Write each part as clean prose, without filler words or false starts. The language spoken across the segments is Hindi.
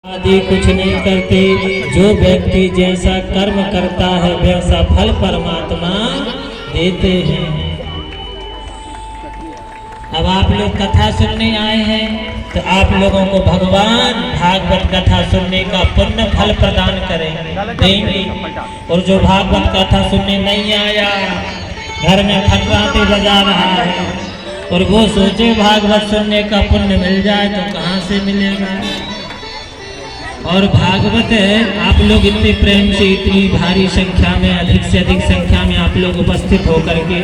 आदि कुछ नहीं करते। जो व्यक्ति जैसा कर्म करता है वैसा फल परमात्मा देते हैं। अब आप लोग कथा सुनने आए हैं तो आप लोगों को भगवान भागवत कथा सुनने का पुण्य फल प्रदान देंगे। और जो भागवत कथा सुनने नहीं आया, घर में खटराते बजा रहा है और वो सोचे भागवत सुनने का पुण्य मिल जाए तो कहाँ से मिलेगा। और भागवत आप लोग इतने प्रेम से इतनी भारी संख्या में, अधिक से अधिक संख्या में आप लोग उपस्थित होकर के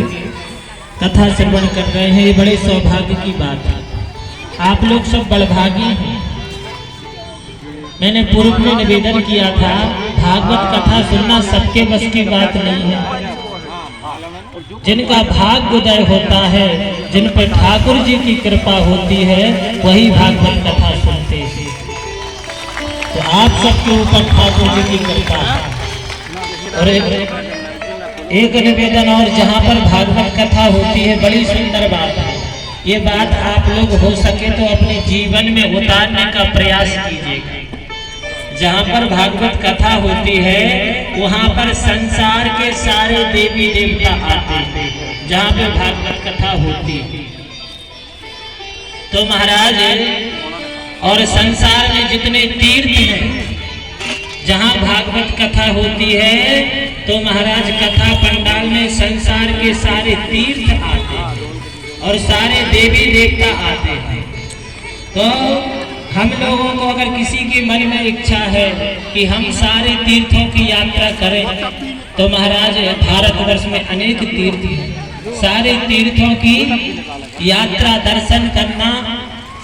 कथा श्रवण कर रहे हैं, ये बड़े सौभाग्य की बात है। आप लोग सब बड़भागी हैं। मैंने पूर्व में निवेदन किया था, भागवत कथा सुनना सबके बस की बात नहीं है। जिनका भाग्य उदय होता है, जिन पर ठाकुर जी की कृपा होती है, वही भागवत कथा सुनते हैं। तो आप सबके ऊपर ठाकुर जी की कृपा है। और एक निवेदन और, जहाँ पर भागवत कथा होती है, बड़ी सुंदर बात है। ये बात आप लोग हो सके तो अपने जीवन में उतारने का प्रयास कीजिएगा। जहाँ पर भागवत कथा होती है वहाँ पर संसार के सारे देवी देवता आते हैं। जहाँ पे भागवत कथा होती है तो महाराज, और संसार में जितने तीर्थ हैं, जहाँ भागवत कथा होती है तो महाराज कथा पंडाल में संसार के सारे तीर्थ आते हैं और सारे देवी देवता आते हैं। तो हम लोगों को अगर किसी के मन में इच्छा है कि हम सारे तीर्थों की यात्रा करें तो महाराज भारतवर्ष में अनेक तीर्थ हैं। सारे तीर्थों की यात्रा दर्शन करना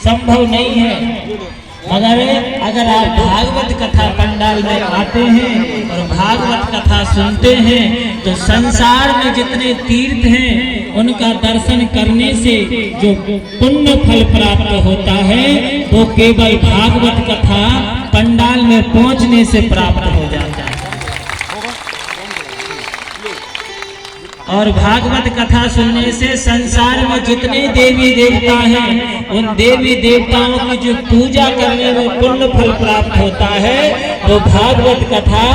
संभव नहीं है, मगर अगर आप भागवत कथा पंडाल में आते हैं और भागवत कथा सुनते हैं तो संसार में जितने तीर्थ हैं उनका दर्शन करने से जो पुण्य फल प्राप्त होता है वो केवल भागवत कथा पंडाल में पहुंचने से प्राप्त हो जाता है। और भागवत कथा सुनने से संसार में जितने देवी देवता हैं उन देवी देवताओं की जो पूजा करने में पुण्य फल प्राप्त होता है वो भागवत कथा